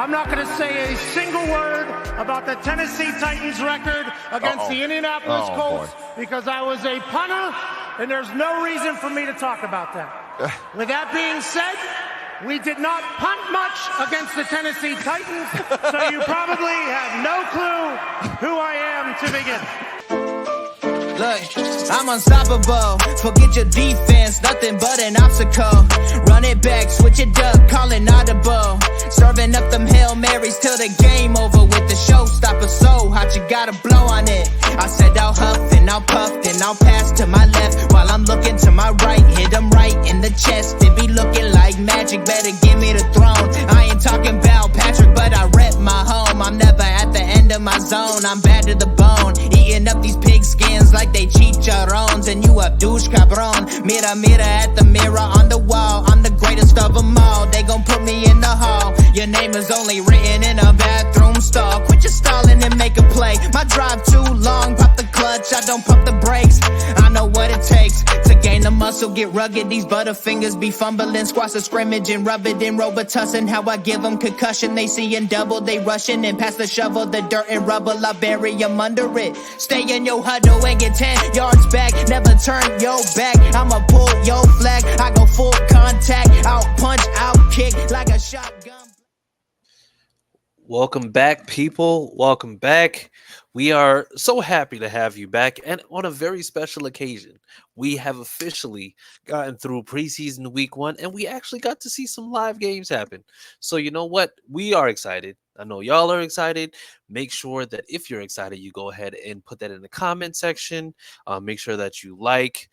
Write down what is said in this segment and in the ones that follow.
I'm not going to say a single word about the Tennessee Titans record against the Indianapolis Colts because I was a punter, and there's no reason for me to talk about that. With that being said, we did not punt much against the Tennessee Titans, so you probably have no clue who I am to begin. Look, I'm unstoppable. Forget your defense, nothing but an obstacle. Run it back, switch it up, call it audible. Serving up them Hail Marys till the game over with the showstopper. So hot, you gotta blow on it. I said I'll huff and I'll puff, then I'll pass to my left while I'm looking to my right. Hit him right in the chest. It be looking like magic. Better give me the throne. I ain't talking about Patrick, but I rep my home. I'm never at the end of my zone. I'm bad to the bone. Eating up these pig skins like they chicharrones, and you a douche cabron. Mira, mira at the mirror on the wall. I'm the greatest of them all. They gon' put me in the hall. Your name is only written in a bathroom stall. Quit your stalling and make a play. My drive too long, pop the clutch, I don't pump the brakes. I know what it takes to gain the muscle, get rugged. These butterfingers be fumbling, squash a scrimmage and rub it in Robitussin. How I give them concussion, they seeing double, they rushing and pass the shovel, the dirt and rubble, I bury them under it. Stay in your huddle and get 10 yards back, never turn your back. I'ma pull your flag, I go full contact, out punch, out kick like a shotgun. Welcome back, people. Welcome back. We are so happy to have you back, and on a very special occasion. We have officially gotten through preseason week 1, and we actually got to see some live games happen. So you know what? We are excited. I know y'all are excited. Make sure that if you're excited, you go ahead and put that in the comment section. Make sure that you like,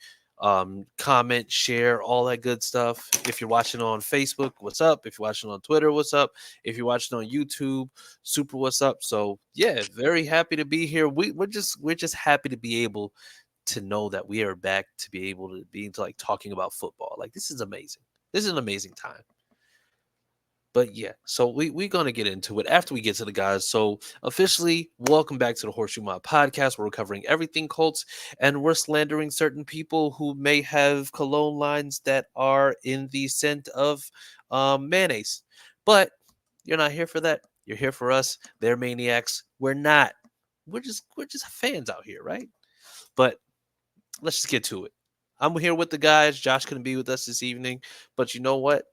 comment, share, all that good stuff. If you're watching on Facebook, what's up? If you're watching on Twitter, what's up? If you're watching on YouTube, super what's up. So yeah, very happy to be here. We're just happy to be able to know that we are back to be able to be into like talking about football. Like this is amazing. This is an amazing time. But yeah, so we're going to get into it after we get to the guys. So officially, welcome back to the HorseShoe Mob podcast. We're covering everything Colts, and we're slandering certain people who may have cologne lines that are in the scent of mayonnaise. But you're not here for that. You're here for us. They're maniacs. We're not. We're just fans out here, right? But let's just get to it. I'm here with the guys. Josh couldn't be with us this evening, but you know what?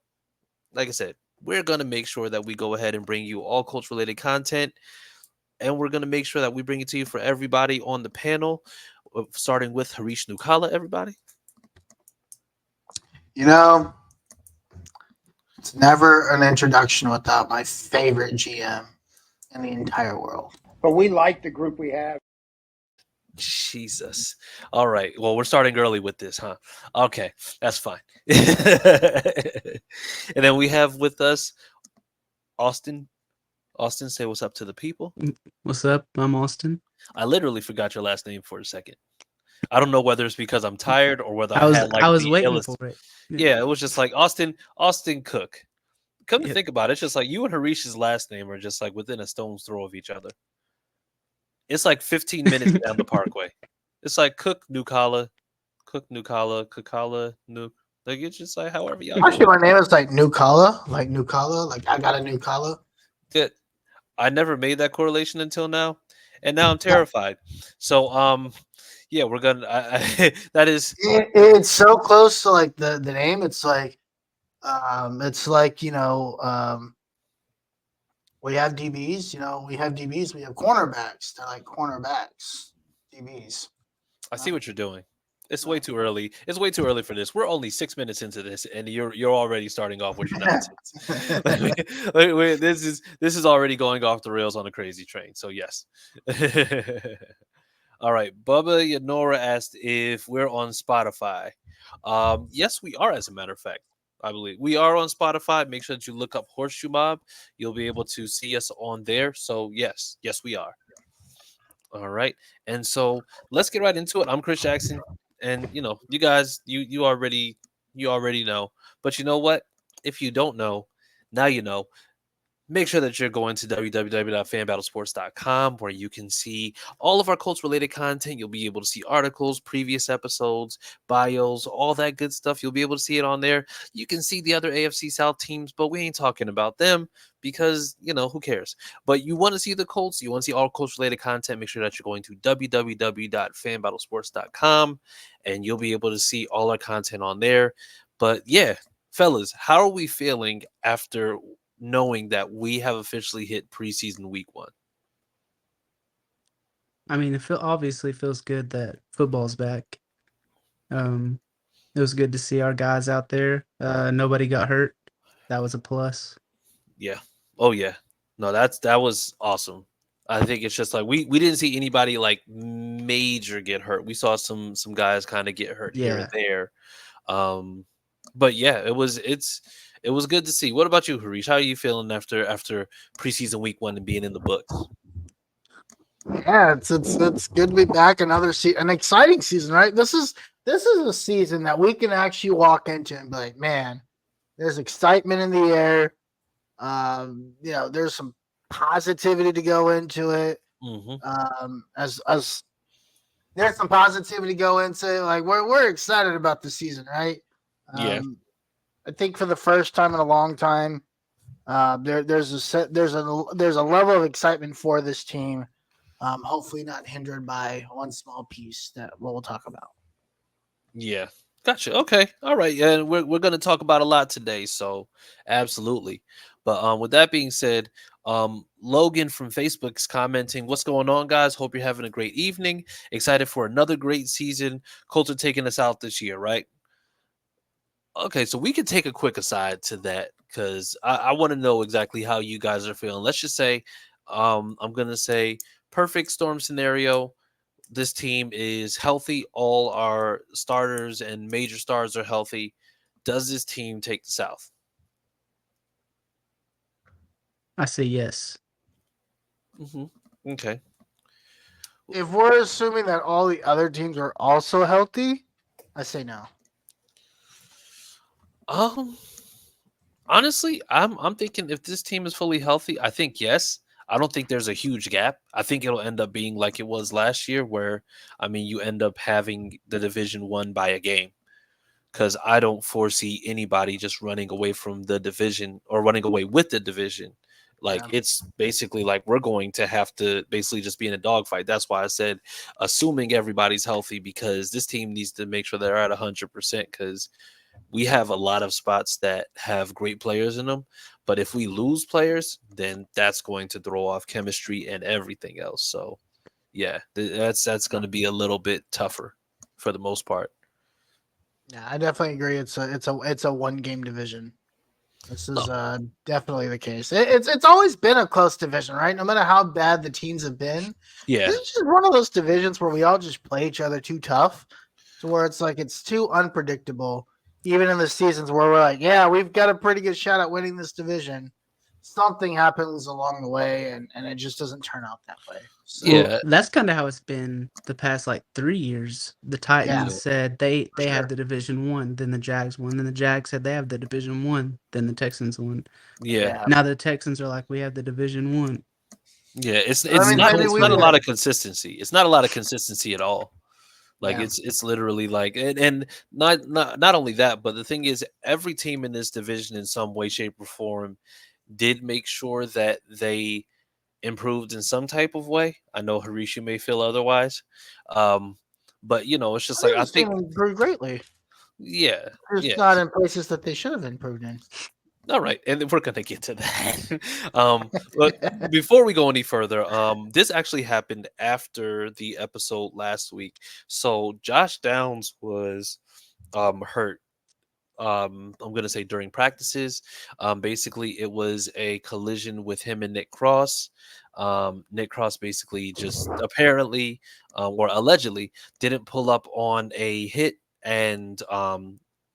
Like I said, we're going to make sure that we go ahead and bring you all Colts-related content, and we're going to make sure that we bring it to you for everybody on the panel, starting with Harish Nukala, everybody. You know, it's never an introduction without my favorite GM in the entire world. But we like the group we have. Jesus. All right. Well, we're starting early with this, huh? Okay, that's fine. And then we have with us Austin. Austin, say what's up to the people. What's up? I'm Austin. I literally forgot your last name for a second. I don't know whether it's because I'm tired or whether I was had, like, I was the waiting illest... for it. Yeah, it was just like Austin Cook. Come to think about it, it's just like you and Harish's last name are just like within a stone's throw of each other. It's like 15 minutes down the parkway. It's like Cook Nukala, Kukala, Nuk. Like it's just like however y'all. Actually, my name is like Nukala, like I got a Nukala. Good. I never made that correlation until now, and now I'm terrified. So, yeah, we're gonna. That is. It's so close to like the name. It's like, we have DBs. We have DBs. We have cornerbacks. They're like cornerbacks, DBs. I see what you're doing. It's way too early. It's way too early for this. We're only 6 minutes into this, and you're already starting off with your nonsense. This is already going off the rails on a crazy train. So yes. All right. Bubba Yanora asked if we're on Spotify. Yes, we are. As a matter of fact, I believe we are on Spotify. Make sure that you look up HorseShoe Mob. You'll be able to see us on there. So yes, we are. All right. And so let's get right into it. I'm Chris Jackson. And you guys, you already know. But you know what? If you don't know, now you know. make sure that you're going to www.fanbattlesports.com where you can see all of our Colts related content. You'll be able to see articles, previous episodes, bios, all that good stuff. You'll be able to see it on there. You can see the other AFC South teams, but we ain't talking about them because, who cares? But you want to see the Colts, you want to see all Colts related content, make sure that you're going to www.fanbattlesports.com and you'll be able to see all our content on there. But yeah, fellas, how are we feeling after knowing that we have officially hit preseason week 1? I mean, it obviously feels good that football's back. It was good to see our guys out there. Nobody got hurt. That was a plus. Yeah. Oh yeah. No, that was awesome. I think it's just like we didn't see anybody like major get hurt. We saw some guys kind of get hurt here and there. But yeah, it was good to see. What about you, Harish? How are you feeling after preseason week 1 and being in the books? Yeah, it's good to be back. Another an exciting season, right? This is a season that we can actually walk into and be like, man, there's excitement in the air. There's some positivity to go into it. Mm-hmm. As there's some positivity to go into it. Like we're excited about the season, right? Yeah. I think for the first time in a long time, there's a level of excitement for this team. Hopefully not hindered by one small piece that we'll talk about. Yeah. Gotcha. Okay. All right. And we're going to talk about a lot today. So absolutely. But with that being said, Logan from Facebook's commenting, "What's going on, guys? Hope you're having a great evening. Excited for another great season. Colts are taking us out this year, right?" Okay, so we could take a quick aside to that because I want to know exactly how you guys are feeling. Let's just say, I'm gonna say perfect storm scenario. This team is healthy. All our starters and major stars are healthy. Does this team take the South? I say yes. Mm-hmm. Okay. If we're assuming that all the other teams are also healthy, I say no. Honestly, I'm thinking if this team is fully healthy, I think yes. I don't think there's a huge gap. I think it'll end up being like it was last year, where you end up having the division won by a game. Because I don't foresee anybody just running away from the division or running away with the division. Like it's basically like we're going to have to basically just be in a dogfight. That's why I said assuming everybody's healthy, because this team needs to make sure they're at 100%, because we have a lot of spots that have great players in them. But if we lose players, then that's going to throw off chemistry and everything else. So yeah, that's going to be a little bit tougher for the most part. Yeah, I definitely agree. It's a one game division. This is definitely the case. It's always been a close division, right? No matter how bad the teams have been. Yeah, this is just one of those divisions where we all just play each other too tough, to where it's like it's too unpredictable. Even in the seasons where we're like, yeah, we've got a pretty good shot at winning this division, something happens along the way, and it just doesn't turn out that way. So, yeah, that's kind of how it's been the past 3 years. The Titans said they have the division won, then the Jags won, then the Jags said they have the division won, then the Texans won. Yeah. Now the Texans are like, we have the division won. Yeah, it's not a lot of consistency. It's not a lot of consistency at all. Like it's literally like and not only that, but the thing is every team in this division in some way, shape, or form did make sure that they improved in some type of way. I know Harish, you may feel otherwise. But it's just like I think improved greatly. Yeah. It's not in places that they should have improved in. All right, and we're gonna get to that. But before we go any further, this actually happened after the episode last week. So Josh Downs was hurt. I'm gonna say during practices. Basically, it was a collision with him and Nick Cross. Nick Cross basically just apparently or allegedly didn't pull up on a hit, and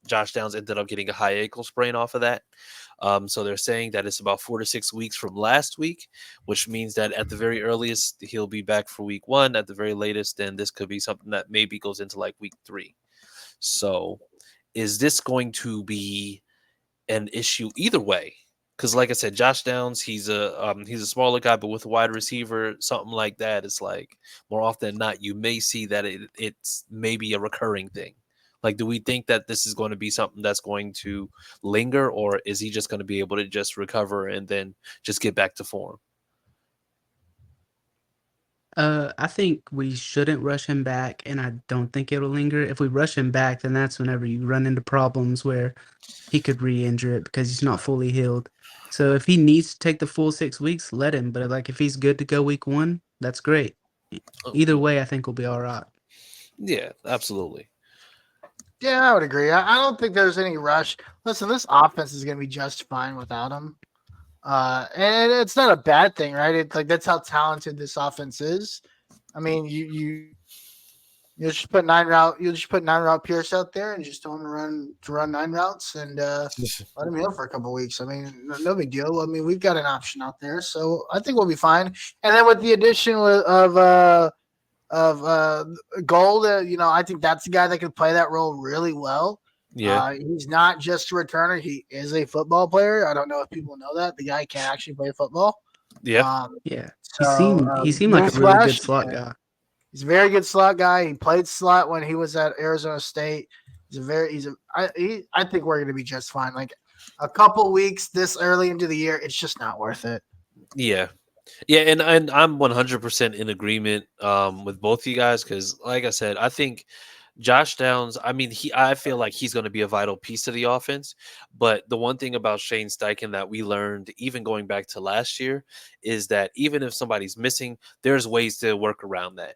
Josh Downs ended up getting a high ankle sprain off of that. So they're saying that it's about 4 to 6 weeks from last week, which means that at the very earliest, he'll be back for week 1. At the very latest, then this could be something that maybe goes into like week 3. So is this going to be an issue either way? Because, like I said, Josh Downs, he's a smaller guy, but with a wide receiver, something like that, it's like more often than not, you may see that it's maybe a recurring thing. Like, do we think that this is going to be something that's going to linger, or is he just going to be able to just recover and then just get back to form? I think we shouldn't rush him back, and I don't think it'll linger. If we rush him back, then that's whenever you run into problems where he could re-injure it because he's not fully healed. So if he needs to take the full 6 weeks, let him. But like if he's good to go week 1, that's great. Either way, I think we'll be all right. Yeah, absolutely. Yeah, I would agree. I don't think there's any rush. Listen, this offense is going to be just fine without him. And it's not a bad thing, right? It's like that's how talented this offense is. I mean, you just put 9-route Pierce out there and just tell him to run 9 routes and let him heal for a couple weeks. I mean, no big deal. I mean, we've got an option out there, so I think we'll be fine. And then with the addition of Gold, I think that's the guy that can play that role really well. Yeah. He's not just a returner; he is a football player. I don't know if people know that the guy can actually play football. Yeah. Yeah, So, he seemed like a really good slot guy. He's a very good slot guy. He played slot when he was at Arizona State. I think we're going to be just fine. Like a couple weeks this early into the year, it's just not worth it. Yeah. Yeah, and I'm 100% in agreement with both of you guys because, like I said, I think Josh Downs. I mean, I feel like he's going to be a vital piece to the offense. But the one thing about Shane Steichen that we learned, even going back to last year, is that even if somebody's missing, there's ways to work around that,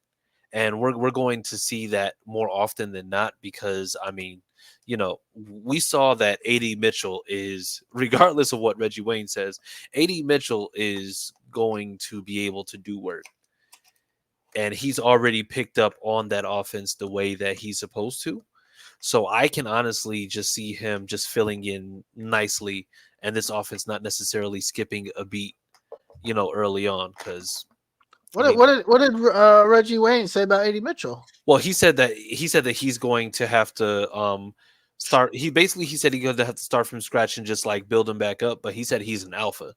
and we're going to see that more often than not because I mean, we saw that AD Mitchell is, regardless of what Reggie Wayne says, AD Mitchell is going to be able to do work. And he's already picked up on that offense the way that he's supposed to. So I can honestly just see him just filling in nicely and this offense not necessarily skipping a beat, early on. Because what did Reggie Wayne say about AD Mitchell? Well, he said that he's going to have to start. He said he's going to have to start from scratch and just like build him back up. But he said he's an alpha.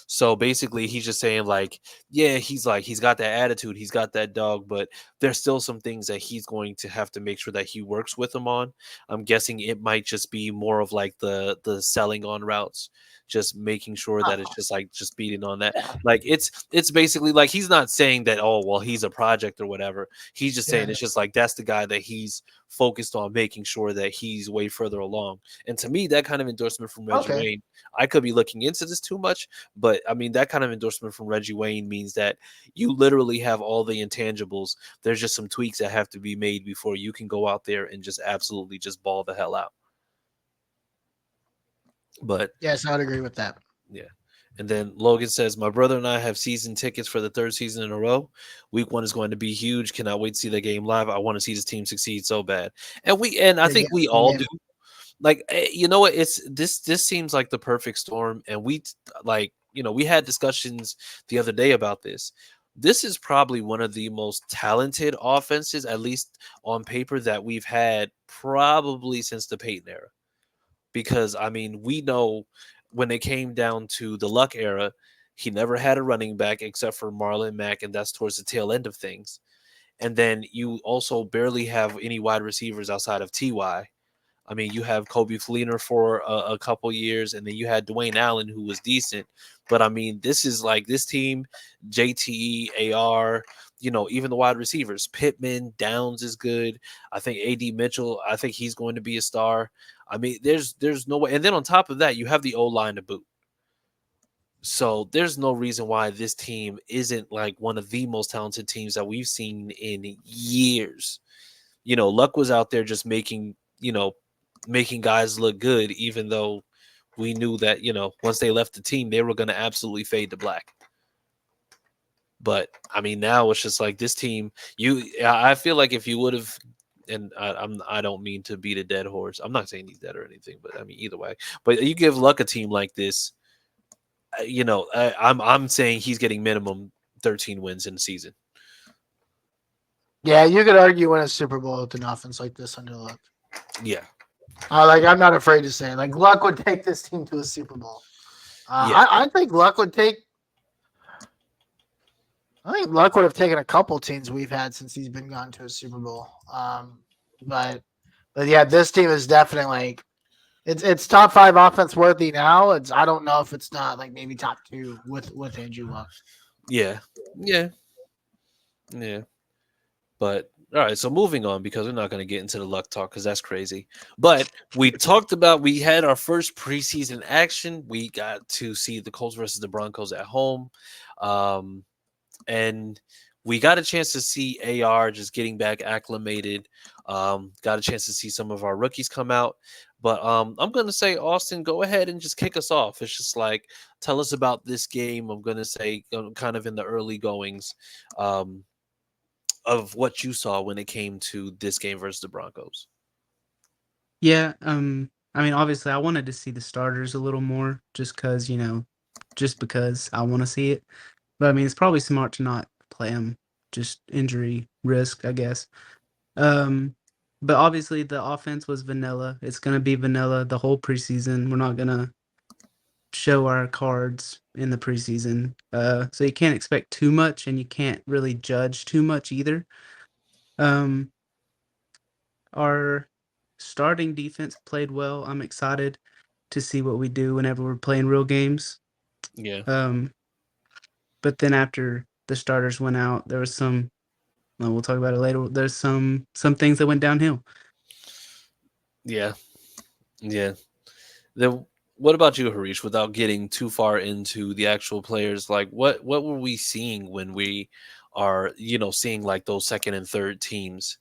So basically, he's just saying like, yeah, he's got that attitude, he's got that dog, but there's still some things that he's going to have to make sure that he works with him on. I'm guessing it might just be more of like the selling on routes, just making sure that it's just like just beating on that. Like it's basically like he's not saying that, oh well, he's a project or whatever. He's just saying it's just like that's the guy that he's focused on making sure that he's way further along. And to me, that kind of endorsement from Reggie Wayne, I could be looking into this too much, but I mean that kind of endorsement from Reggie Wayne means that you literally have all the intangibles. There's just some tweaks that have to be made before you can go out there and just absolutely just ball the hell out. But yes, I would agree with that. Yeah. And then Logan says, my brother and I have season tickets for the 3rd season in a row. Week 1 is going to be huge. Cannot wait to see the game live. I want to see this team succeed so bad. And I think we all do. Like, you know what? This seems like the perfect storm. And we had discussions the other day about this. This is probably one of the most talented offenses, at least on paper, that we've had probably since the Peyton era. Because, I mean, we know when it came down to the Luck era, he never had a running back except for Marlon Mack, and that's towards the tail end of things. And then you also barely have any wide receivers outside of T.Y. I mean, you have Kobe Fleener for a couple years, and then you had Dwayne Allen, who was decent. But, I mean, this is like this team, JT, AR, even the wide receivers. Pittman, Downs is good. I think AD Mitchell, I think he's going to be a star. I mean, there's no way. And then on top of that, you have the O-line to boot. So there's no reason why this team isn't like one of the most talented teams that we've seen in years. Luck was out there just making guys look good, even though we knew that, once they left the team, they were going to absolutely fade to black. But I mean, now it's just like this team, I feel like if you would have, and I don't mean to beat a dead horse. I'm not saying he's dead or anything, but I mean, either way, but you give Luck a team like this, I'm saying he's getting minimum 13 wins in the season. Yeah, you could argue win a Super Bowl with an offense like this under Luck. Yeah. I'm not afraid to say it. Like Luck would take this team to a Super Bowl. Yeah, I think Luck would take. I think Luck would have taken a couple teams we've had since he's been gone to a Super Bowl. But yeah, this team is definitely like it's top 5 offense worthy now. I don't know if it's not like maybe top 2 with Andrew Luck. yeah, yeah, yeah. But all right, so moving on because we're not going to get into the luck talk because that's crazy. But we had our first preseason action. We got to see the Colts versus the Broncos at home. Um, and we got a chance to see AR just getting back acclimated. Got a chance to see some of our rookies come out. But I'm gonna say, Austin, go ahead and just kick us off. It's just like tell us about this game. I'm gonna say kind of in the early goings of what you saw when it came to this game versus the Broncos. Yeah, I mean, obviously, I wanted to see the starters a little more, just because I want to see it. But I mean, it's probably smart to not play them, just injury risk, I guess. Um, but obviously, the offense was vanilla. It's gonna be vanilla the whole preseason. We're not gonna show our cards in the preseason, so you can't expect too much, and you can't really judge too much either. Um, Our starting defense played well. I'm excited to see what we do whenever we're playing real games. Yeah, Um, but then after the starters went out, there was some. Well, we'll talk about it later. There's some things that went downhill. yeah, yeah. Then what about you, Harish? Without getting too far into the actual players, like what were we seeing when we are seeing like those second and third teams?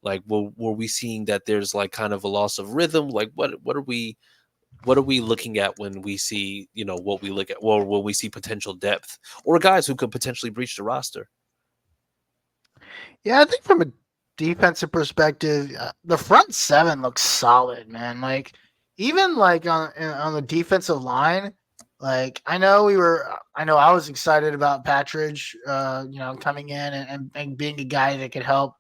Like were we seeing that there's like kind of a loss of rhythm? Like what are we looking at when we see what we look at, or when we see potential depth or guys who could potentially breach the roster? Yeah, I think from a defensive perspective, the front 7 looks solid, man. Like even like on the defensive line, like I know I was excited about Patridge, coming in and being a guy that could help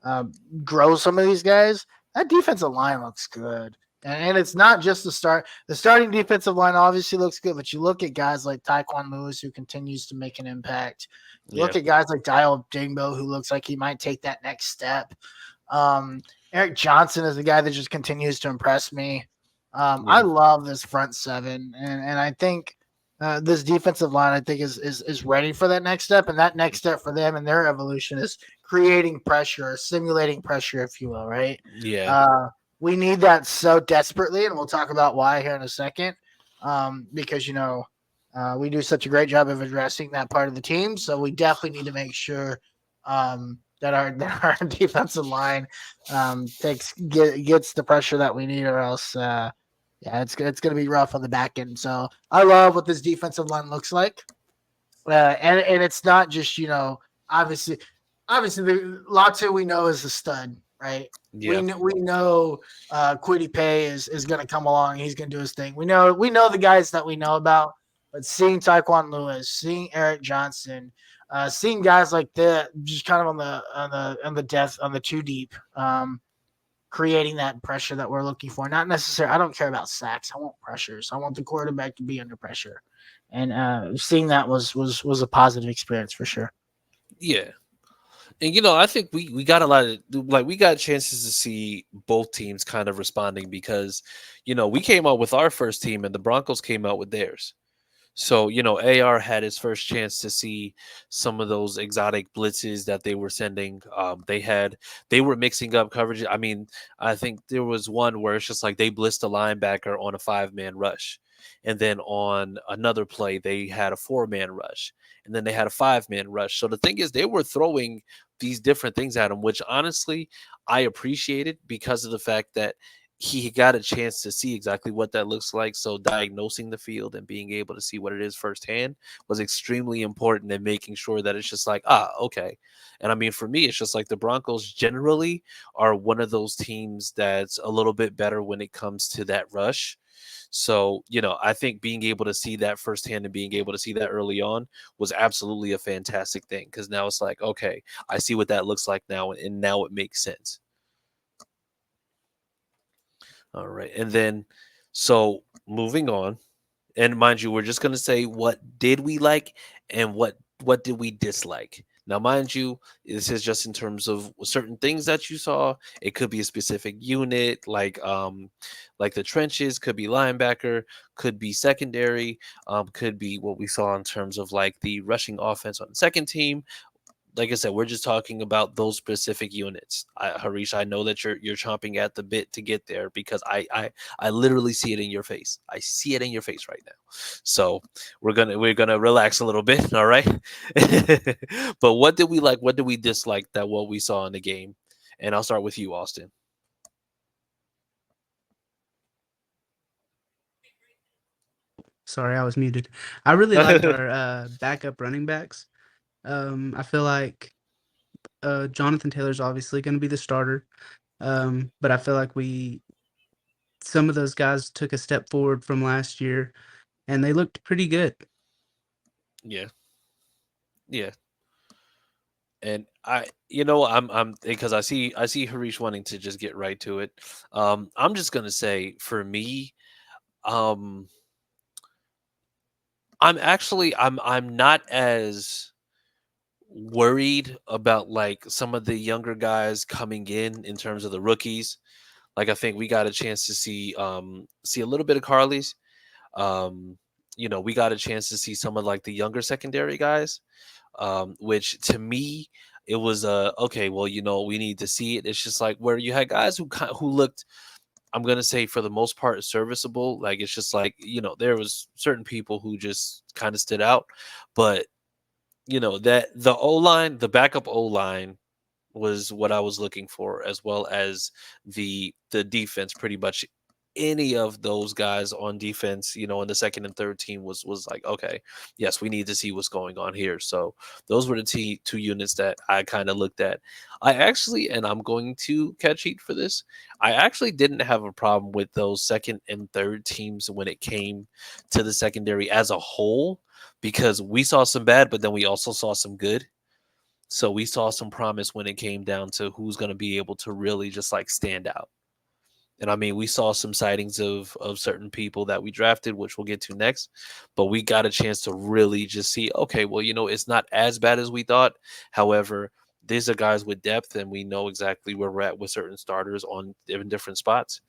uh, grow some of these guys. That defensive line looks good. And it's not just the start. The starting defensive line obviously looks good, but you look at guys like Taekwon Lewis, who continues to make an impact. You Yeah, look at guys like Dial Dingbo, who looks like he might take that next step. Eric Johnson is a guy that just continues to impress me. I yeah, love this front 7, and I think this defensive line, I think, is ready for that next step, and that next step for them and their evolution is creating pressure, simulating pressure, if you will, right? yeah, Uh, we need that so desperately, and we'll talk about why here in a second. Because we do such a great job of addressing that part of the team, so we definitely need to make sure that our defensive line gets the pressure that we need, or else yeah, it's going to be rough on the back end. So I love what this defensive line looks like, and it's not just obviously the Latu we know is a stud, right? yeah, We know Quiddy Pay is going to come along. He's going to do his thing. We know the guys that we know about, but seeing Taekwon Lewis, seeing Eric Johnson, seeing guys like that, just kind of on the depth on the 2 deep, creating that pressure that we're looking for. Not necessarily. I don't care about sacks. I want pressures. I want the quarterback to be under pressure, and seeing that was a positive experience for sure. yeah. And I think we got a lot of like we got chances to see both teams kind of responding because we came out with our first team and the Broncos came out with theirs. So, AR had his first chance to see some of those exotic blitzes that they were sending. They were mixing up coverage. I mean, I think there was one where it's just like they blitzed a linebacker on a 5-man rush. And then on another play, they had a 4-man rush. And then they had a 5-man rush. So the thing is, they were throwing these different things at him, which honestly I appreciated because of the fact that he got a chance to see exactly what that looks like. So diagnosing the field and being able to see what it is firsthand was extremely important in making sure that it's just like, okay. And I mean, for me, it's just like the Broncos generally are one of those teams that's a little bit better when it comes to that rush. So, I think being able to see that firsthand and being able to see that early on was absolutely a fantastic thing because now it's like, okay, I see what that looks like now, and now it makes sense. All right. And then, so moving on, And mind you, we're just gonna say what did we like and what did we dislike. Now, mind you, this is just in terms of certain things that you saw. It could be a specific unit, like the trenches, could be linebacker, could be secondary, could be what we saw in terms of like the rushing offense on the second team. Like I said, we're just talking about those specific units. Harish, I know that you're chomping at the bit to get there because I literally see it in your face. I see it in your face right now. So we're gonna relax a little bit, all right? But what did we like? What did we dislike that what we saw in the game? And I'll start with you, Austin. Sorry, I was muted. I really liked our backup running backs. I feel like Jonathan Taylor's obviously going to be the starter, but I feel like some of those guys took a step forward from last year, and they looked pretty good. Yeah, yeah. And I'm because I see Harish wanting to just get right to it. I'm just gonna say for me, um, I'm not as worried about like some of the younger guys coming in terms of the rookies. Like I think we got a chance to see a little bit of Carly's. We got a chance to see some of like the younger secondary guys, which to me it was okay. Well, we need to see it. It's just like where you had guys who looked, I'm gonna say for the most part serviceable. Like it's just like there was certain people who just kind of stood out, but that the O line, the backup O line was what I was looking for, as well as the defense. Pretty much any of those guys on defense, in the second and third team was like, okay, yes, we need to see what's going on here. So those were the two units that I kind of looked at. I actually, and I'm going to catch heat for this, I actually didn't have a problem with those second and third teams when it came to the secondary as a whole, because we saw some bad, but then we also saw some good. So we saw some promise when it came down to who's going to be able to really just like stand out. And I mean, we saw some sightings of certain people that we drafted, which we'll get to next. But we got a chance to really just see, okay, well, it's not as bad as we thought. However, these are guys with depth, and we know exactly where we're at with certain starters in different spots.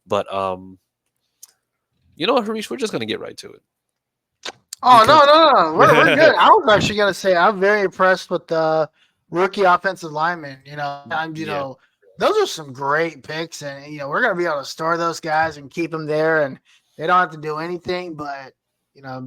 But Harish, we're just gonna get right to it. Oh, no. We're good. I was actually going to say I'm very impressed with the rookie offensive linemen. Those are some great picks, and we're going to be able to store those guys and keep them there, and they don't have to do anything. But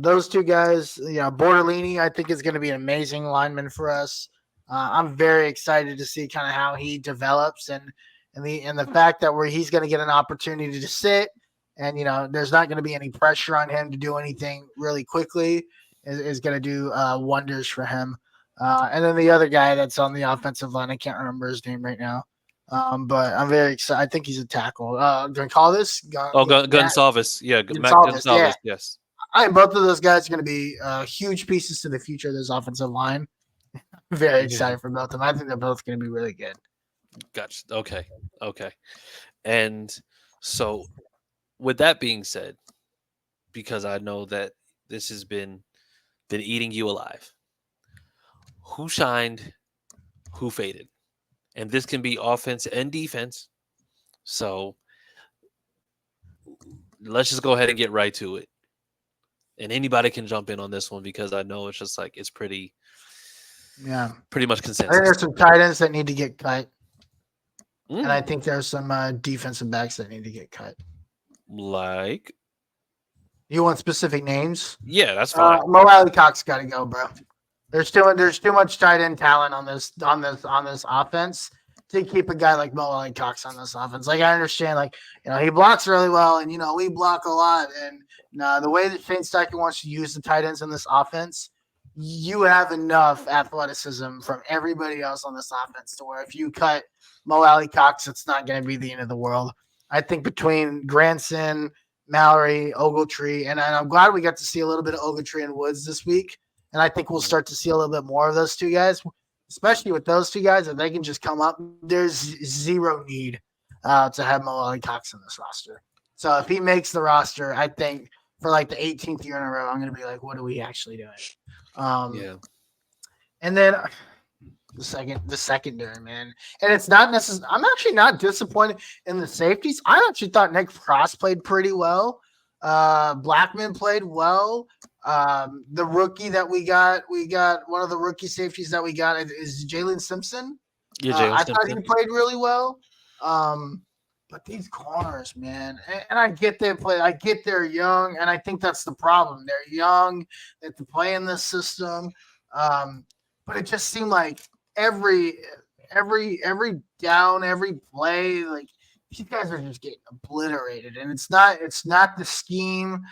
those two guys, Bortolini, I think is going to be an amazing lineman for us. I'm very excited to see kind of how he develops, and the fact that he's going to get an opportunity to sit. And, there's not going to be any pressure on him to do anything really quickly is going to do wonders for him. And then the other guy that's on the offensive line, I can't remember his name right now. But I'm very excited. I think he's a tackle. Gonzalez? Gonsalves. Yeah, Matt Gonsalves, Gonsalves, yes. I think both of those guys are going to be huge pieces to the future of this offensive line. Very excited for both of them. I think they're both going to be really good. Gotcha. Okay. And so with that being said, because I know that this has been eating you alive, who shined, who faded? And this can be offense and defense. So let's just go ahead and get right to it. And anybody can jump in on this one because I know it's just like it's pretty much consensus. I think there's some tight ends that need to get cut. And I think there's some defensive backs that need to get cut. Like, you want specific names? Yeah, that's fine. Mo Alley-Cox got to go, bro. There's too much tight end talent on this offense to keep a guy like Mo Alley-Cox on this offense. Like I understand, like he blocks really well, and we block a lot. And the way that Shane Steichen wants to use the tight ends in this offense, you have enough athleticism from everybody else on this offense to where if you cut Mo Alley-Cox, it's not going to be the end of the world. I think between Granson, Mallory, Ogletree, and I'm glad we got to see a little bit of Ogletree and Woods this week. And I think we'll start to see a little bit more of those two guys, especially with those two guys. If they can just come up, there's zero need to have Mo Alley-Cox in this roster. So if he makes the roster, I think for like the 18th year in a row, I'm going to be like, what are we actually doing? Yeah. And then the secondary, man. And it's not necessarily, I'm actually not disappointed in the safeties. I actually thought Nick Frost played pretty well. Blackman played well. The rookie that we got one of the rookie safeties that we got is Jalen Simpson. Yeah, Jalen I thought he Simpson. played really well. But these corners, man, and I get they play. I get they're young, and I think that's the problem. They're young. They have to play in this system. But it just seemed like every down, every play, like these guys are just getting obliterated. And it's not the scheme.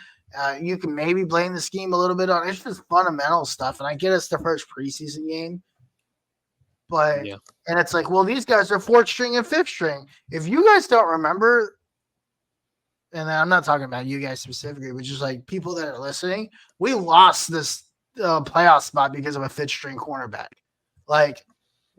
You can maybe blame the scheme a little bit on it's just fundamental stuff. And I get it's the first preseason game. But Yeah. and it's like, well, these guys are fourth string and fifth string. If you guys don't remember, and I'm not talking about you guys specifically, but just like people that are listening, we lost this playoff spot because of a fifth string cornerback. Like,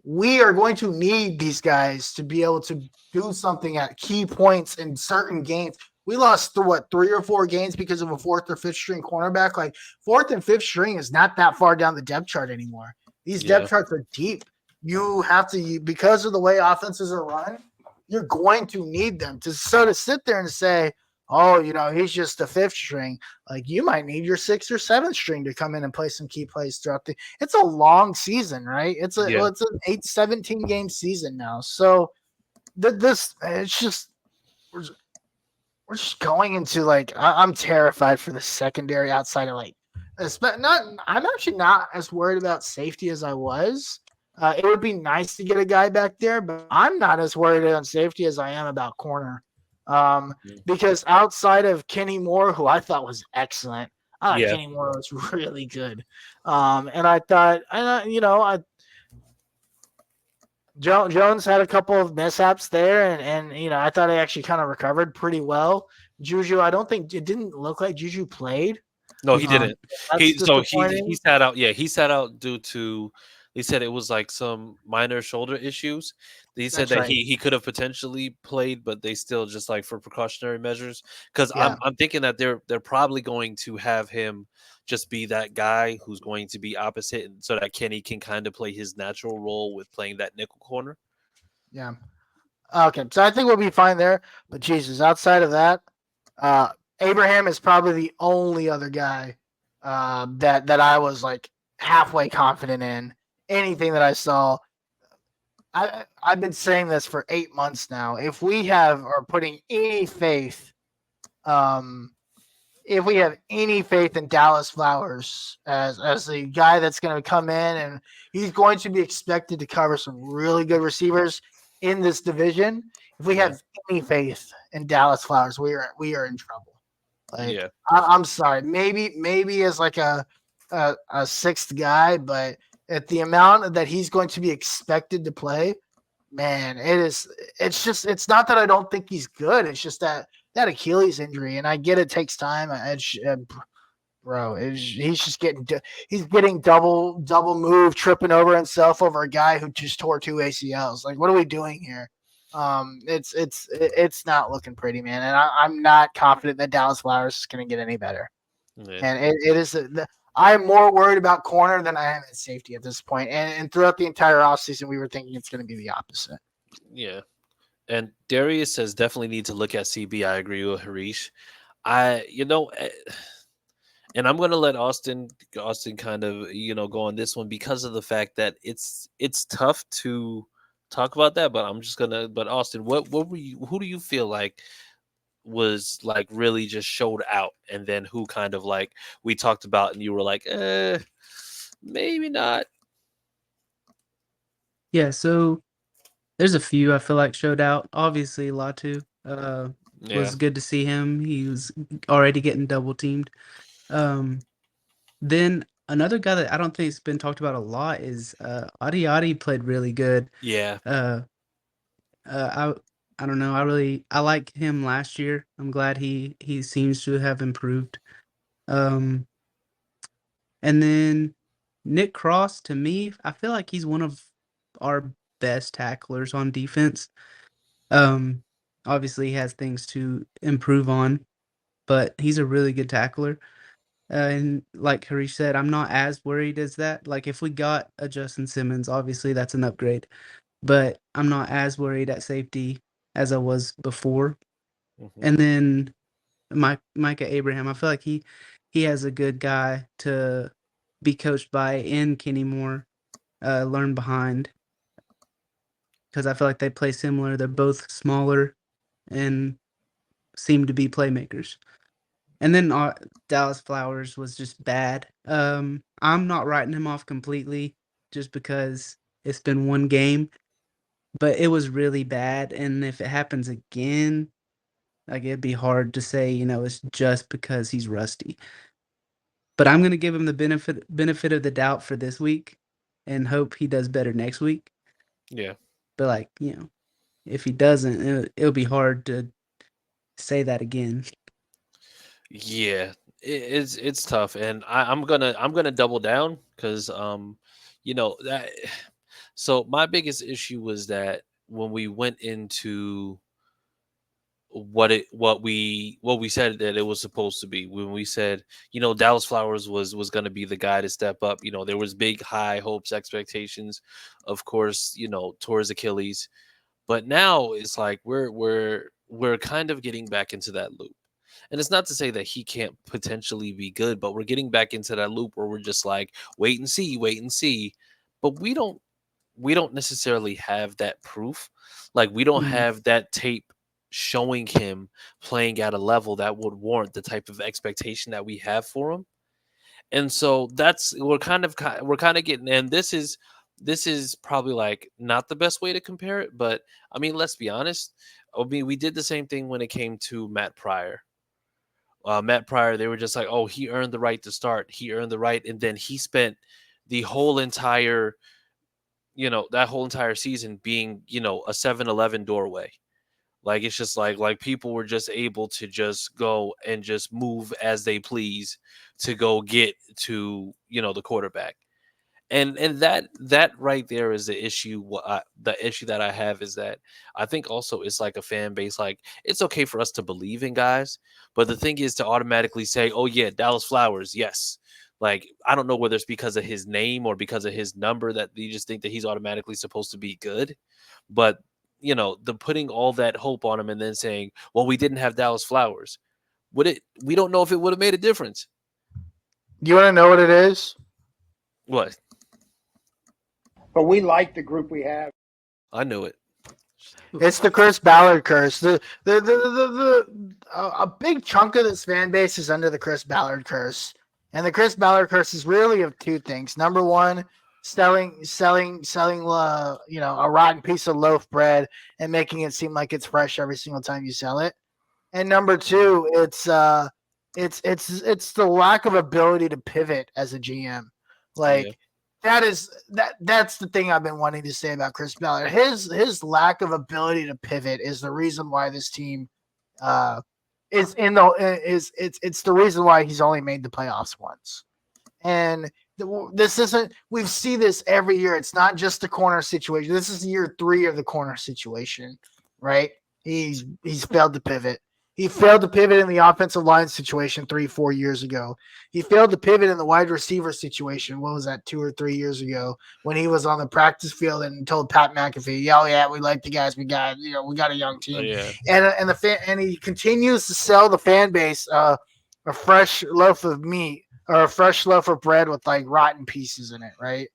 we are going to need these guys to be able to do something at key points in certain games. We lost through 3 or 4 games because of a fourth or fifth string cornerback. Like, fourth and fifth string is not that far down the depth chart anymore. These depth charts are deep. You have to, because of the way offenses are run, you're going to need them to sit there and say, oh, he's just a fifth string. Like, you might need your 6th or 7th string to come in and play some key plays throughout it's a long season, right? It's an 17 game season now. So it's just, we're just going into like, I'm terrified for the secondary outside of like, I'm actually not as worried about safety as I was. It would be nice to get a guy back there, but I'm not as worried on safety as I am about corner. Because outside of Kenny Moore, who I thought was excellent, Kenny Moore was really good. And I thought, Jones had a couple of mishaps there, and I thought he actually kind of recovered pretty well. Juju, I don't think it didn't look like Juju played. No, he didn't. He sat out. Yeah, he sat out due to. They said it was like some minor shoulder issues. He said that he could have potentially played, but they still just like for precautionary measures. Because I'm thinking that they're probably going to have him just be that guy who's going to be opposite, and so that Kenny can kind of play his natural role with playing that nickel corner. Yeah. Okay, so I think we'll be fine there. But Jesus, outside of that, Abraham is probably the only other guy that I was like halfway confident in. Anything that I saw, I've been saying this for 8 months now. If we are putting any faith, if we have any faith in Dallas Flowers as the guy that's going to come in and he's going to be expected to cover some really good receivers in this division. If we have any faith in Dallas Flowers, we are in trouble. Like, I'm sorry, maybe as like a 6th guy, but at the amount that he's going to be expected to play, man, it's not that I don't think good. It's just that Achilles injury, and I get it takes time. He's getting double move, tripping over himself over a guy who just tore 2 ACLs. Like, what are we doing here? It's not looking pretty, man. And I'm not confident that Dallas Flowers is going to get any better. Yeah. And it is. I'm more worried about corner than I am at safety at this point. And throughout the entire offseason, we were thinking it's going to be the opposite. Yeah. And Darius says definitely need to look at CB. I agree with Harish. And I'm going to let Austin kind of, go on this one because of the fact that it's tough to talk about that. But but Austin, who do you feel like was like really just showed out, and then who kind of like we talked about and you were like, maybe not? Yeah, so there's a few I feel like showed out. Obviously, Latu was good to see him. He was already getting double teamed. Then another guy that I don't think has been talked about a lot is Adi Adi played really good. Yeah. I don't know. I liked him last year. I'm glad he seems to have improved. And then Nick Cross, to me, I feel like he's one of our best tacklers on defense. Obviously he has things to improve on. but he's a really good tackler. And like Harish said, I'm not as worried as that. Like if we got a Justin Simmons, obviously that's an upgrade, but I'm not as worried at safety as I was before. Mhm. And then Micah Abraham, I feel like he has a good guy to be coached by in Kenny Moore, learn behind, because I feel like they play similar. They're both smaller and seem to be playmakers. And then Dallas Flowers was just bad. I'm not writing him off completely just because it's been one game, but it was really bad. And if it happens again, like it'd be hard to say, it's just because he's rusty. But I'm gonna give him the benefit of the doubt for this week, and hope he does better next week. Yeah. But like if he doesn't, it'll be hard to say that again. Yeah, it's tough, and I'm gonna double down because that. So my biggest issue was that when we went into what we said that it was supposed to be, when we said Dallas Flowers was going to be the guy to step up, there was big high hopes, expectations, of course, towards Achilles, but now it's like we're kind of getting back into that loop. And it's not to say that he can't potentially be good, but we're getting back into that loop where we're just like, wait and see, wait and see. But we don't necessarily have that proof. Like we don't Mm. have that tape showing him playing at a level that would warrant the type of expectation that we have for him. And so that's we're kind of getting, and this is probably like not the best way to compare it, but I mean, let's be honest. I mean, we did the same thing when it came to Matt Pryor. Matt Pryor, they were just like, oh, he earned the right to start. He earned the right. And then he spent the whole entire, that whole entire season being, a 7-Eleven doorway. Like, it's just like people were just able to just go and just move as they please to go get to, the quarterback. And that right there is the issue. The issue that I have is that I think also it's like a fan base. Like it's okay for us to believe in guys, but the thing is to automatically say, "Oh yeah, Dallas Flowers, yes." Like I don't know whether it's because of his name or because of his number that you just think that he's automatically supposed to be good. But the putting all that hope on him and then saying, "Well, we didn't have Dallas Flowers." Would it? We don't know if it would have made a difference. You want to know what it is? What? But we like the group we have. I knew it. It's the Chris Ballard curse. A big chunk of this fan base is under the Chris Ballard curse, and the Chris Ballard curse is really of two things. Number one, selling, a rotten piece of loaf bread and making it seem like it's fresh every single time you sell it. And number two, it's the lack of ability to pivot as a GM. Like. Yeah. That's the thing I've been wanting to say about Chris Ballard. His lack of ability to pivot is the reason why this team it's the reason why he's only made the playoffs once. And this isn't, we see this every year. It's not just the corner situation. This is year 3 of the corner situation, right? He's failed to pivot. He failed to pivot in the offensive line situation 3-4 years ago. He failed to pivot in the wide receiver situation. What was that, 2 or 3 years ago when he was on the practice field and told Pat McAfee, "Oh yeah, we like the guys we got. We got a young team." Yeah. And he continues to sell the fan base a fresh loaf of meat or a fresh loaf of bread with like rotten pieces in it, right?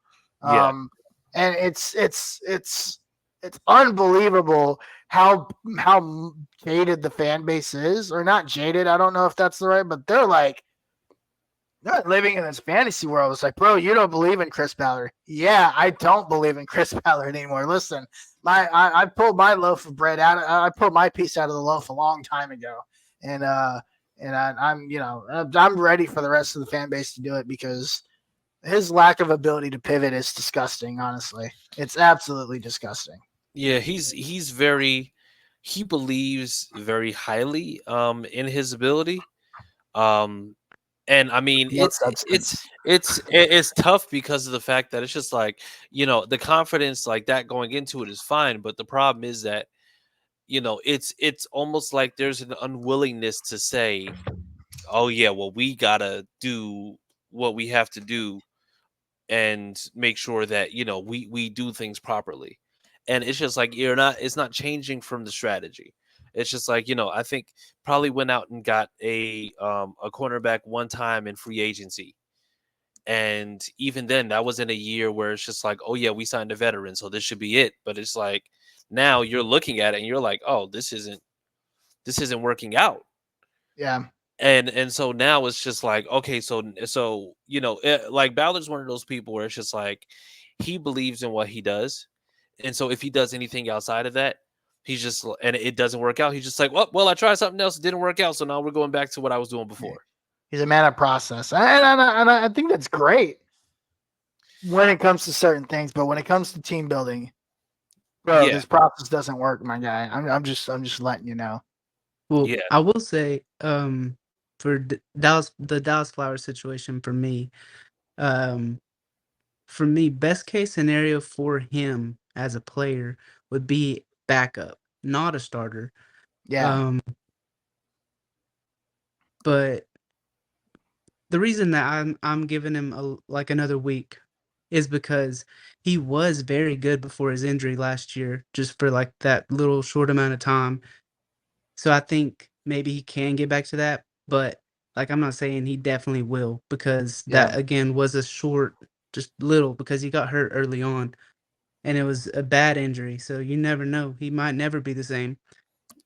Yeah. And it's unbelievable how jaded the fan base is, or not jaded. I don't know if that's the right, but they're living in this fantasy world. It's like, bro, you don't believe in Chris Ballard. Yeah, I don't believe in Chris Ballard anymore. Listen, I pulled my loaf of bread out. I pulled my piece out of the loaf a long time ago, and I'm ready for the rest of the fan base to do it because his lack of ability to pivot is disgusting. Honestly, it's absolutely disgusting. Yeah, he believes very highly in his ability. And I mean No it's substance. it's tough because of the fact that it's just like, the confidence like that going into it is fine, but the problem is that, it's almost like there's an unwillingness to say oh yeah, well we gotta do what we have to do and make sure that we do things properly. And it's just like it's not changing from the strategy. It's just like, I think probably went out and got a cornerback one time in free agency. And even then, that was in a year where it's just like, oh yeah, we signed a veteran, so this should be it. But it's like now you're looking at it and you're like, oh, this isn't working out. Yeah. And so now it's just like, okay, so like Ballard's one of those people where it's just like he believes in what he does, and so if he does anything outside of that, and it doesn't work out, he's just like, well, I tried something else, it didn't work out, so now we're going back to what I was doing before. He's a man of process, and I think that's great when it comes to certain things, but when it comes to team building, bro, Yeah. this process doesn't work, my guy. I'm just letting you know. Well, Yeah. I will say, for the Dallas Flowers situation um, for me, best case scenario for him as a player would be backup, not a starter. Yeah. But the reason that I'm giving him like another week is because he was very good before his injury last year, just for like that little short amount of time. So I think maybe he can get back to that, but like I'm not saying he definitely will, because that again was a short, just little, because he got hurt early on and it was a bad injury. So you never know. He might never be the same.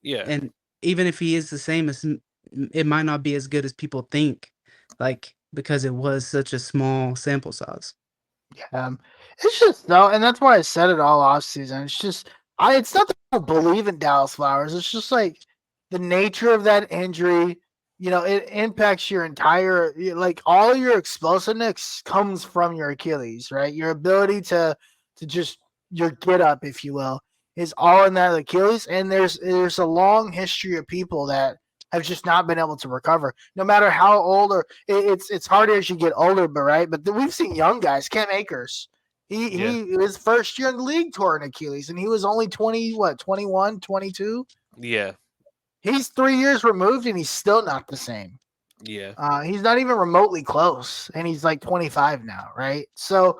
Yeah. And even if he is the same, it might not be as good as people think, like, because it was such a small sample size. It's just though, and that's why I said it all off season. It's just it's not that I don't believe in Dallas Flowers. It's just like the nature of that injury. It impacts your entire, like, all your explosiveness comes from your Achilles, right? Your ability to just your get up, if you will, is all in that Achilles. And there's a long history of people that have just not been able to recover, no matter how old or it's harder as you get older, but right. But we've seen young guys, Cam Akers. He his first year in the league tore an Achilles, and he was only 21, 22. Yeah. He's 3 years removed, and he's still not the same. Yeah. He's not even remotely close, and he's like 25 now, right? So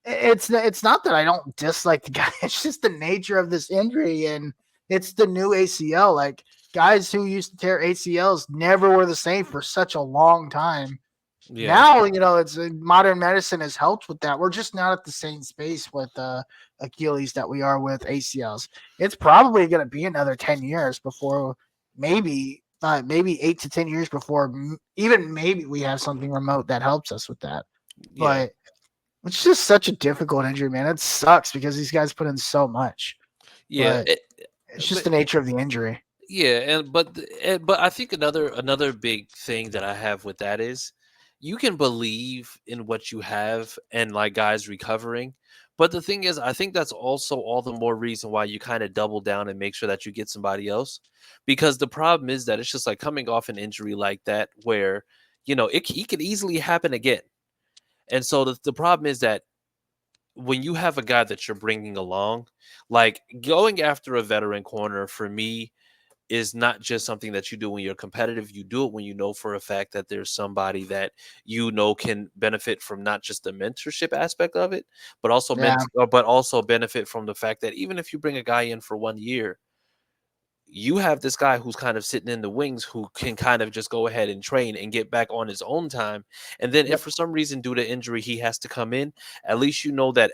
it's not that I don't dislike the guy. It's just the nature of this injury, and it's the new ACL. Like, guys who used to tear ACLs never were the same for such a long time. Yeah. Now, it's modern medicine has helped with that. We're just not at the same space with Achilles that we are with ACLs. It's probably going to be another 10 years before, maybe 8 to 10 years before, even maybe we have something remote that helps us with that. Yeah. But it's just such a difficult injury, man. It sucks because these guys put in so much. Yeah. But it's just the nature of the injury. Yeah, but I think another big thing that I have with that is you can believe in what you have and like guys recovering, but the thing is, I think that's also all the more reason why you kind of double down and make sure that you get somebody else, because the problem is that it's just like coming off an injury like that where it could easily happen again, and so the problem is that when you have a guy that you're bringing along, like going after a veteran corner for me is not just something that you do when you're competitive. You do it when you know for a fact that there's somebody that can benefit from not just the mentorship aspect of it, but also benefit from the fact that even if you bring a guy in for 1 year, you have this guy who's kind of sitting in the wings who can kind of just go ahead and train and get back on his own time. And then if for some reason due to injury he has to come in, at least you know that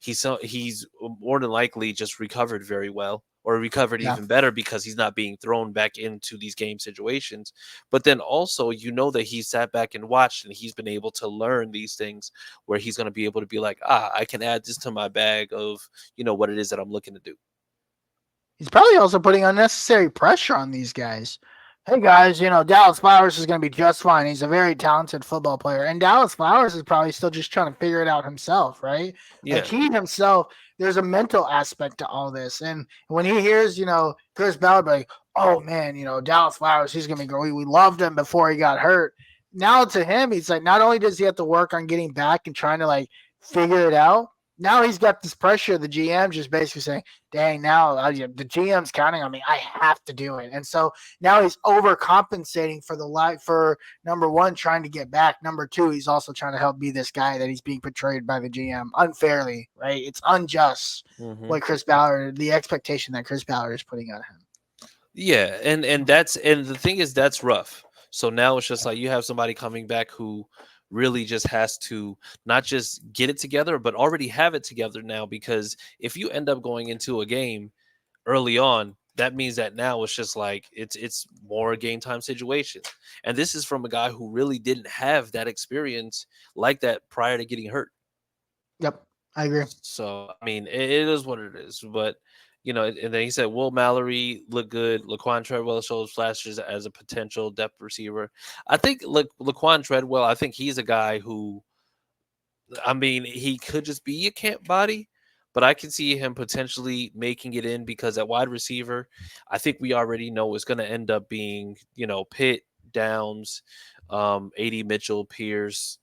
he's more than likely just recovered very well, or recovered even better, because he's not being thrown back into these game situations. But then also, that he's sat back and watched, and he's been able to learn these things where he's going to be able to be like, I can add this to my bag of, what it is that I'm looking to do. He's probably also putting unnecessary pressure on these guys. Hey guys, Dallas Flowers is going to be just fine. He's a very talented football player. And Dallas Flowers is probably still just trying to figure it out himself, right? Yeah. Like, he himself, there's a mental aspect to all this. And when he hears, Chris Ballard like, oh man, Dallas Flowers, he's going to be great. We loved him before he got hurt. Now to him, he's like, not only does he have to work on getting back and trying to like figure it out, now he's got this pressure. The GM just basically saying, "Dang, now the GM's counting on me. I have to do it." And so now he's overcompensating for for number one, trying to get back. Number two, he's also trying to help be this guy that he's being portrayed by the GM unfairly. Right? It's unjust what Chris Ballard, the expectation that Chris Ballard is putting on him. Yeah, and the thing is that's rough. So now it's just like you have somebody coming back who really just has to not just get it together, but already have it together now. Because if you end up going into a game early on, that means that now it's just like it's more a game time situation. And this is from a guy who really didn't have that experience like that prior to getting hurt. Yep, I agree. So I mean, it is what it is. But and then he said Will Mallory looked good. Laquan Treadwell shows flashes as a potential depth receiver. I think Laquan Treadwell. I think he's a guy who, I mean, he could just be a camp body, but I can see him potentially making it in because at wide receiver, I think we already know it's going to end up being Pitt, Downs, AD Mitchell, Pierce,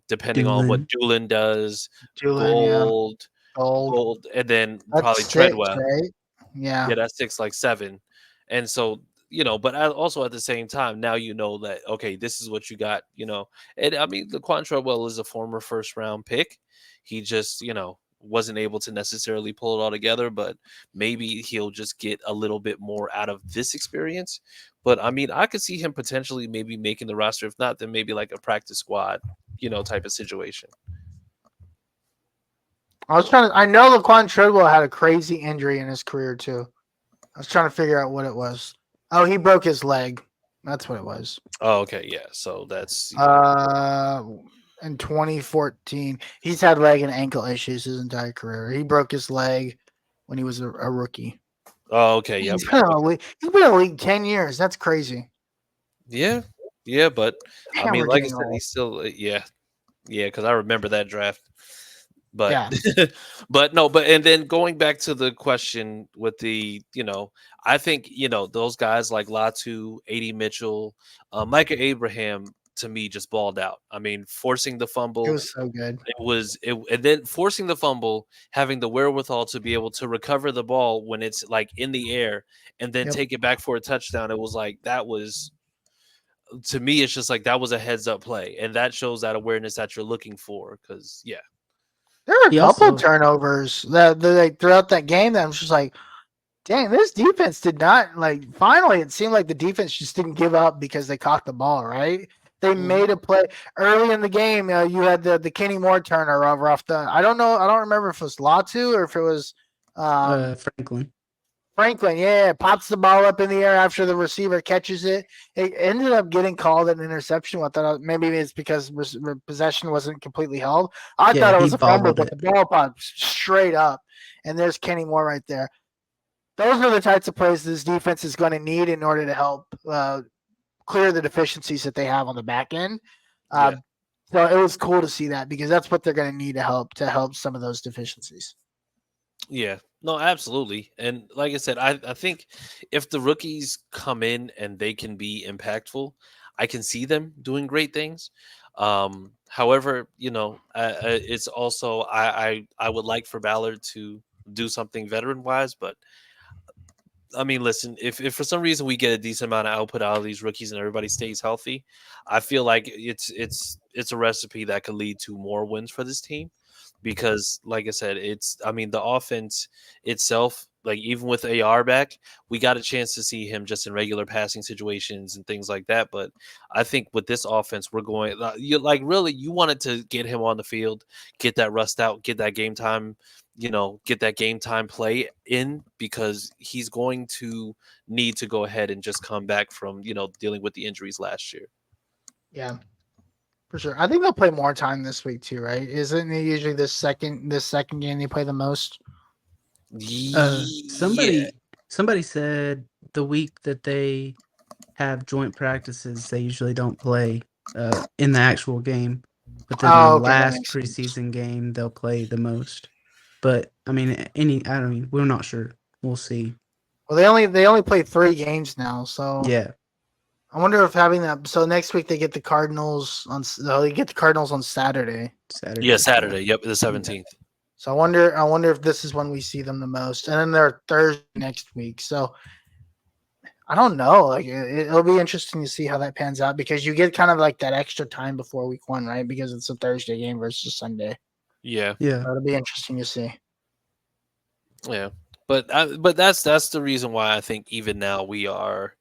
depending on what Doolin does, Gold. Gold, and then that's probably 6, Treadwell. right? Yeah, that's 6, like 7. And so, but also at the same time, now that, okay, this is what you got, and I mean, Laquan Treadwell is a former first round pick. He just, wasn't able to necessarily pull it all together, but maybe he'll just get a little bit more out of this experience. But I mean, I could see him potentially maybe making the roster. If not, then maybe like a practice squad, type of situation. I know Laquan Treadwell had a crazy injury in his career too. I was trying to figure out what it was. Oh, he broke his leg. That's what it was. Oh, okay, yeah. So that's in 2014, he's had leg and ankle issues his entire career. He broke his leg when he was a rookie. Oh, okay, yeah. He's been in the league 10 years. That's crazy. Yeah, but I mean, like I said, he's still because I remember that draft. But yeah. and then going back to the question with the, I think, those guys like Latu, AD Mitchell, Micah Abraham, to me, just balled out. I mean, forcing the fumble. It was so good. And then forcing the fumble, having the wherewithal to be able to recover the ball when it's like in the air and then take it back for a touchdown. It was like, that was, to me, it's just like, that was a heads up play. And that shows that awareness that you're looking for. Cause there were a couple turnovers that throughout that game that I'm just like, dang, this defense did not finally it seemed like the defense just didn't give up because they caught the ball, right? They made a play early in the game. You had the Kenny Moore turnover off the, I don't remember if it was Latu or if it was Franklin, pops the ball up in the air after the receiver catches it. It ended up getting called an interception. I thought maybe it's because possession wasn't completely held. I thought it was a fumble, but the ball popped straight up. And there's Kenny Moore right there. Those are the types of plays this defense is going to need in order to help clear the deficiencies that they have on the back end. So it was cool to see that because that's what they're going to need to help some of those deficiencies. Yeah, no, absolutely. And like I said, I think if the rookies come in and they can be impactful, I can see them doing great things. However, it's also, I would like for Ballard to do something veteran wise, but I mean, listen, if for some reason we get a decent amount of output out of these rookies and everybody stays healthy, I feel like it's a recipe that could lead to more wins for this team. Because, like I said, the offense itself, like even with AR back, we got a chance to see him just in regular passing situations and things like that. But I think with this offense, we're going, you wanted to get him on the field, get that rust out, get that game time, get that game time play in, because he's going to need to go ahead and just come back from, dealing with the injuries last year. Yeah. For sure. I think they'll play more time this week too, right? Isn't it usually this second game they play the most? Somebody said the week that they have joint practices, they usually don't play in the actual game. But then the last preseason game they'll play the most. But I mean we're not sure. We'll see. Well, they only play 3 games now, so yeah. I wonder if having that. So next week they get the Cardinals on. They get the Cardinals on Saturday. Yeah, Saturday. Yep, the 17th. So I wonder if this is when we see them the most. And then they're Thursday next week. So I don't know. Like it'll be interesting to see how that pans out because you get kind of like that extra time before week 1, right? Because it's a Thursday game versus Sunday. Yeah. Yeah. So it'll be interesting to see. Yeah. But that's the reason why I think even now we are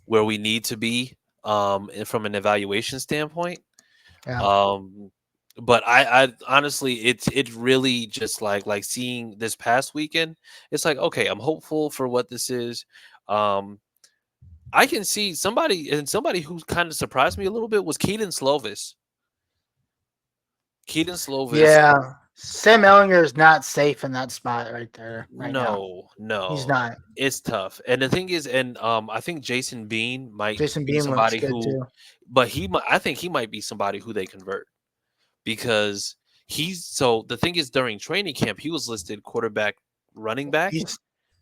where we need to be and from an evaluation standpoint. Yeah. But I honestly it really just like seeing this past weekend, it's like, okay, I'm hopeful for what this is. I can see somebody who kind of surprised me a little bit was Keaton Slovis. Keaton Slovis. Yeah. Sam Ellinger is not safe in that spot right there right now. No, He's not. it's tough. And the thing is, and I think Jason Bean might Jason be Bean looks somebody good who, too. but I think he might be somebody who they convert because the thing is during training camp he was listed quarterback, running back, He's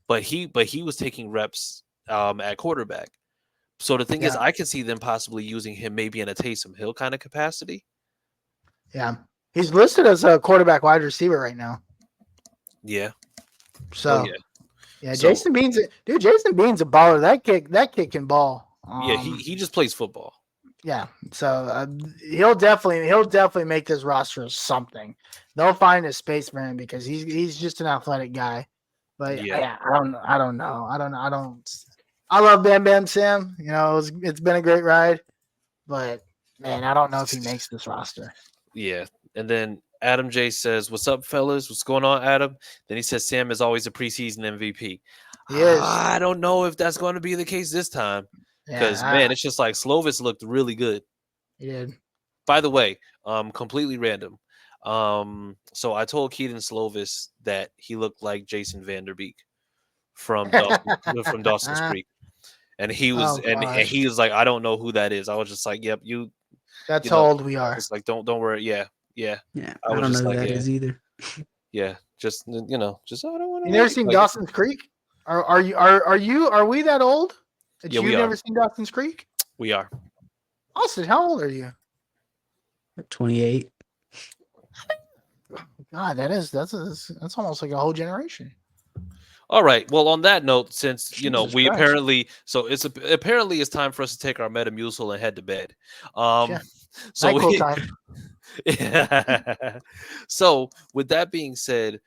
but he was taking reps at quarterback. So the thing is, yeah. I can see them possibly using him maybe in a Taysom Hill kind of capacity. Yeah. He's listed as a quarterback wide receiver right now. Yeah. So yeah. yeah, So- Jason Bean's a baller. That kid can ball. Yeah, he just plays football. Yeah, so he'll definitely make this roster something. They'll find a space for him because he's just an athletic guy. But Yeah. I don't know. I love Bam Bam Sam. You know, it's been a great ride, but man, I don't know if he makes this roster. Yeah. And then Adam J says, "What's up, fellas? What's going on, Adam?" Then he says, "Sam is always a preseason MVP." He is. I don't know if that's going to be the case this time because man, it's just like Slovis looked really good. he did. By the way, completely random. So I told Keaton Slovis that he looked like Jason Vanderbeek from Dawson's Creek, and he was and he was like, "I don't know who that is." I was just like, "Yep, That's you how know, old we are. It's like don't worry, yeah." Yeah. I I was don't just know who like, that is either. Yeah, just I don't want to. You never seen Dawson's Creek? Are we that old? That Yeah, you've we never are. seen Dawson's Creek? We are. Austin, how old are you? 28. God, that's almost like a whole generation. All right. Well, on that note, since Jesus we Christ. apparently it's time for us to take our Metamucil and head to bed. Yeah. So NyQuil time. Yeah. So with that being said,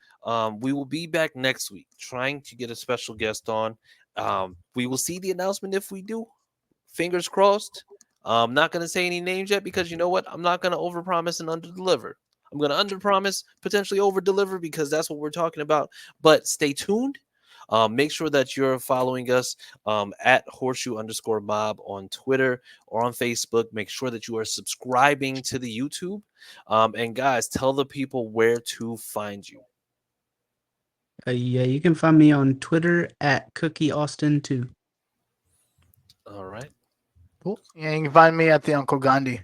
we will be back next week trying to get a special guest on. We will see the announcement if we do. Fingers crossed. I'm not going to say any names yet because you know what? I'm not going to overpromise and underdeliver. I'm going to underpromise, potentially overdeliver because that's what we're talking about. But stay tuned. Make sure that you're following us at HorseShoe_Mob on Twitter or on Facebook. Make sure that you are subscribing to the YouTube. And guys, tell the people where to find you. Yeah, you can find me on Twitter at CookieAustin2. All right. Cool. Yeah, you can find me at the Uncle Gandhi.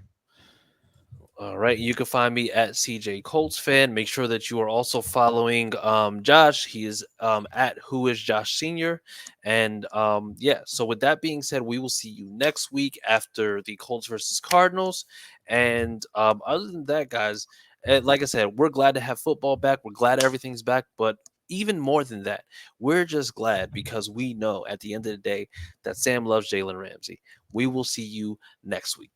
All right. You can find me at CJ Colts fan. Make sure that you are also following Josh. He is at Who is Josh Senior. And so with that being said, we will see you next week after the Colts versus Cardinals. And other than that, guys, like I said, we're glad to have football back. We're glad everything's back. But even more than that, we're just glad because we know at the end of the day that Sam loves Jalen Ramsey. We will see you next week.